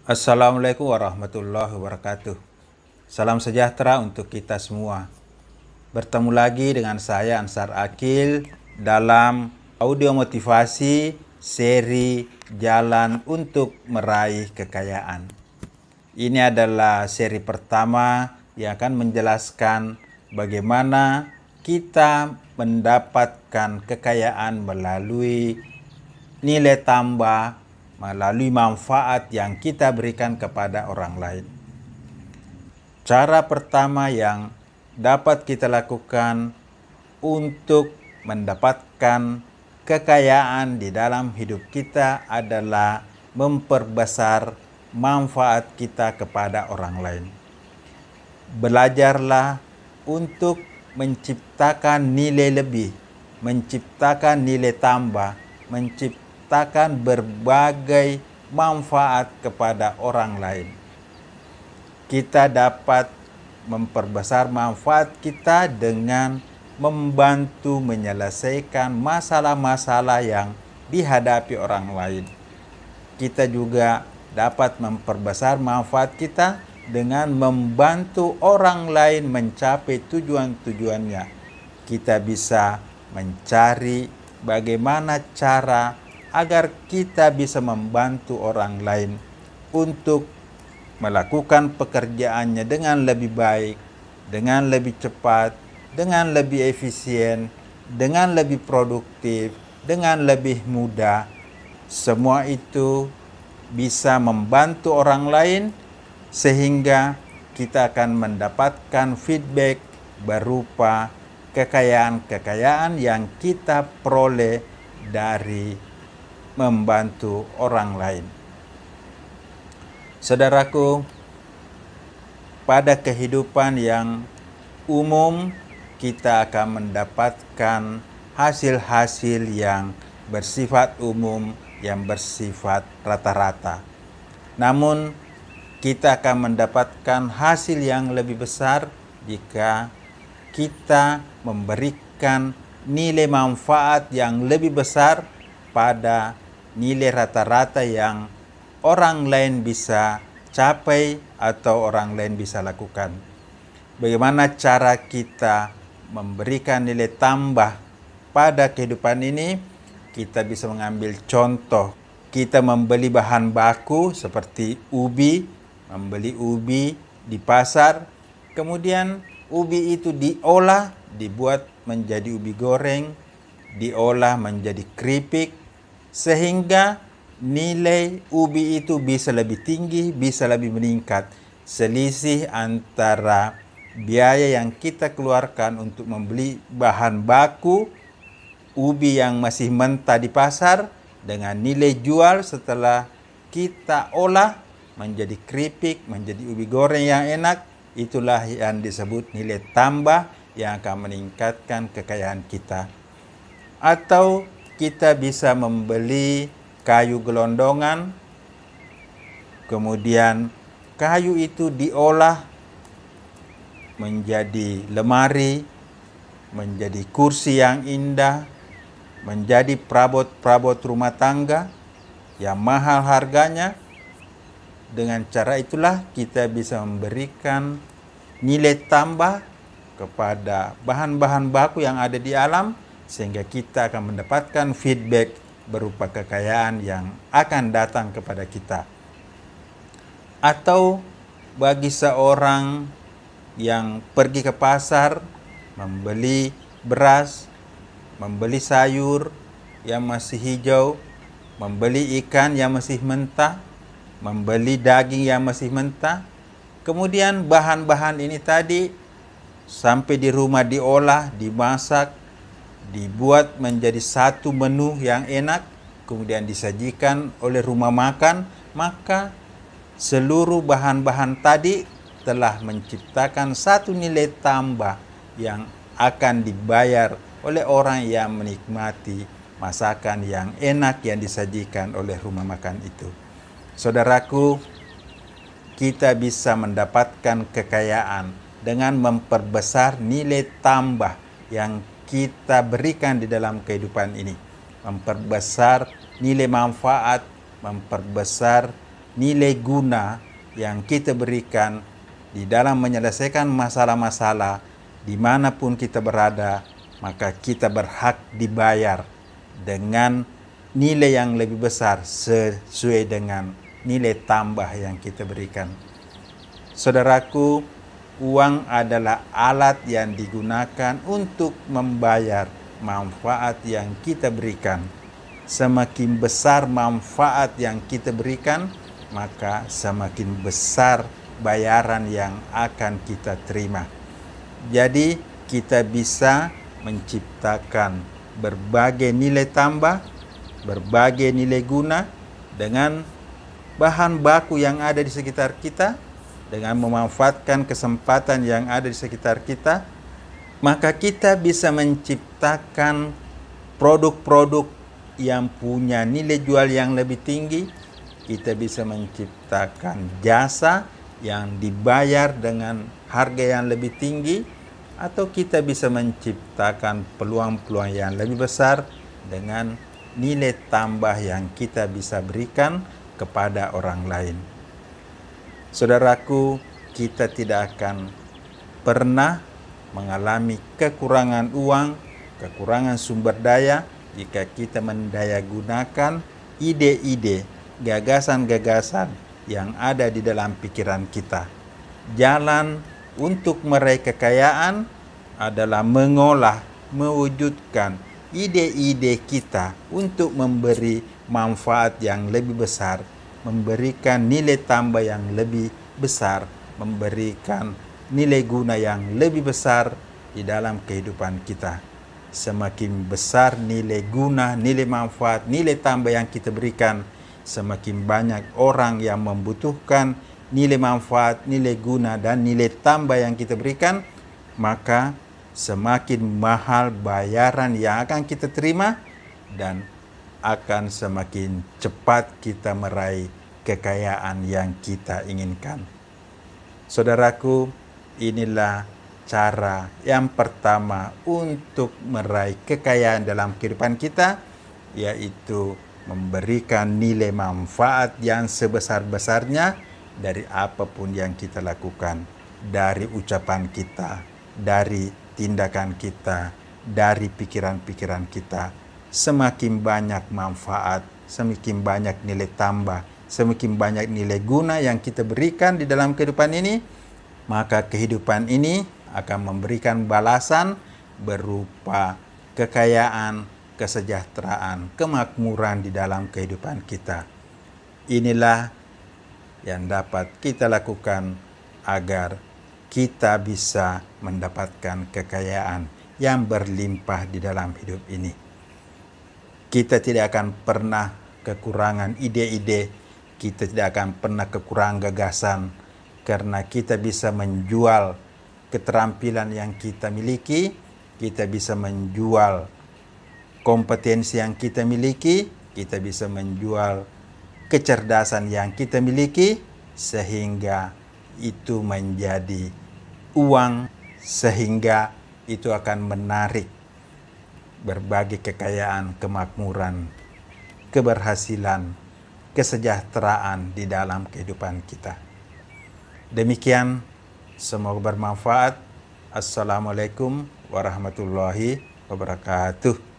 Assalamualaikum warahmatullahi wabarakatuh. Salam sejahtera untuk kita semua. Bertemu lagi dengan saya Ansar Akil dalam audio motivasi seri Jalan untuk Meraih Kekayaan. Ini adalah seri pertama yang akan menjelaskan bagaimana kita mendapatkan kekayaan melalui nilai tambah, melalui manfaat yang kita berikan kepada orang lain. Cara pertama yang dapat kita lakukan untuk mendapatkan kekayaan di dalam hidup kita adalah memperbesar manfaat kita kepada orang lain. Belajarlah untuk menciptakan nilai lebih, menciptakan nilai tambah, menciptakan berbagai manfaat kepada orang lain. Kita dapat memperbesar manfaat kita dengan membantu menyelesaikan masalah-masalah yang dihadapi orang lain. Kita juga dapat memperbesar manfaat kita dengan membantu orang lain mencapai tujuan-tujuannya. Kita bisa mencari bagaimana cara agar kita bisa membantu orang lain untuk melakukan pekerjaannya dengan lebih baik, dengan lebih cepat, dengan lebih efisien, dengan lebih produktif, dengan lebih mudah. Semua itu bisa membantu orang lain sehingga kita akan mendapatkan feedback berupa kekayaan-kekayaan yang kita peroleh dari membantu orang lain. Saudaraku, pada kehidupan yang umum kita akan mendapatkan hasil-hasil yang bersifat umum, yang bersifat rata-rata. Namun kita akan mendapatkan hasil yang lebih besar jika kita memberikan nilai manfaat yang lebih besar pada nilai rata-rata yang orang lain bisa capai atau orang lain bisa lakukan. Bagaimana cara kita memberikan nilai tambah pada kehidupan ini? Kita bisa mengambil contoh. Kita membeli bahan baku seperti ubi, membeli ubi di pasar, kemudian ubi itu diolah, dibuat menjadi ubi goreng, diolah menjadi keripik, sehingga nilai ubi itu bisa lebih tinggi, bisa lebih meningkat. Selisih antara biaya yang kita keluarkan untuk membeli bahan baku ubi yang masih mentah di pasar dengan nilai jual setelah kita olah menjadi keripik, menjadi ubi goreng yang enak, itulah yang disebut nilai tambah yang akan meningkatkan kekayaan kita. Atau kita bisa membeli kayu gelondongan, kemudian kayu itu diolah menjadi lemari, menjadi kursi yang indah, menjadi perabot-perabot rumah tangga yang mahal harganya. Dengan cara itulah kita bisa memberikan nilai tambah kepada bahan-bahan baku yang ada di alam, sehingga kita akan mendapatkan feedback berupa kekayaan yang akan datang kepada kita. Atau bagi seorang yang pergi ke pasar, membeli beras, membeli sayur yang masih hijau, membeli ikan yang masih mentah, membeli daging yang masih mentah, kemudian bahan-bahan ini tadi sampai di rumah diolah, dimasak, dibuat menjadi satu menu yang enak, kemudian disajikan oleh rumah makan, maka seluruh bahan-bahan tadi telah menciptakan satu nilai tambah yang akan dibayar oleh orang yang menikmati masakan yang enak yang disajikan oleh rumah makan itu. Saudaraku, kita bisa mendapatkan kekayaan dengan memperbesar nilai tambah yang kita berikan di dalam kehidupan ini. Memperbesar nilai manfaat, memperbesar nilai guna yang kita berikan di dalam menyelesaikan masalah-masalah dimanapun kita berada, maka kita berhak dibayar dengan nilai yang lebih besar sesuai dengan nilai tambah yang kita berikan. Saudaraku, uang adalah alat yang digunakan untuk membayar manfaat yang kita berikan. Semakin besar manfaat yang kita berikan, maka semakin besar bayaran yang akan kita terima. Jadi kita bisa menciptakan berbagai nilai tambah, berbagai nilai guna dengan bahan baku yang ada di sekitar kita, dengan memanfaatkan kesempatan yang ada di sekitar kita, maka kita bisa menciptakan produk-produk yang punya nilai jual yang lebih tinggi. Kita bisa menciptakan jasa yang dibayar dengan harga yang lebih tinggi, atau kita bisa menciptakan peluang-peluang yang lebih besar dengan nilai tambah yang kita bisa berikan kepada orang lain. Saudaraku, kita tidak akan pernah mengalami kekurangan uang, kekurangan sumber daya jika kita mendayagunakan ide-ide, gagasan-gagasan yang ada di dalam pikiran kita. Jalan untuk meraih kekayaan adalah mengolah, mewujudkan ide-ide kita untuk memberi manfaat yang lebih besar, memberikan nilai tambah yang lebih besar, memberikan nilai guna yang lebih besar di dalam kehidupan kita. Semakin besar nilai guna, nilai manfaat, nilai tambah yang kita berikan, semakin banyak orang yang membutuhkan nilai manfaat, nilai guna, dan nilai tambah yang kita berikan, maka semakin mahal bayaran yang akan kita terima dan akan semakin cepat kita meraih kekayaan yang kita inginkan. Saudaraku, inilah cara yang pertama untuk meraih kekayaan dalam kehidupan kita, yaitu memberikan nilai manfaat yang sebesar-besarnya dari apapun yang kita lakukan, dari ucapan kita, dari tindakan kita, dari pikiran-pikiran kita. Semakin banyak manfaat, semakin banyak nilai tambah, semakin banyak nilai guna yang kita berikan di dalam kehidupan ini, maka kehidupan ini akan memberikan balasan berupa kekayaan, kesejahteraan, kemakmuran di dalam kehidupan kita. Inilah yang dapat kita lakukan agar kita bisa mendapatkan kekayaan yang berlimpah di dalam hidup ini. Kita tidak akan pernah kekurangan ide-ide, kita tidak akan pernah kekurangan gagasan, karena kita bisa menjual keterampilan yang kita miliki, kita bisa menjual kompetensi yang kita miliki, kita bisa menjual kecerdasan yang kita miliki, sehingga itu menjadi uang, sehingga itu akan menarik berbagai kekayaan, kemakmuran, keberhasilan, kesejahteraan di dalam kehidupan kita. Demikian, semoga bermanfaat. Assalamualaikum warahmatullahi wabarakatuh.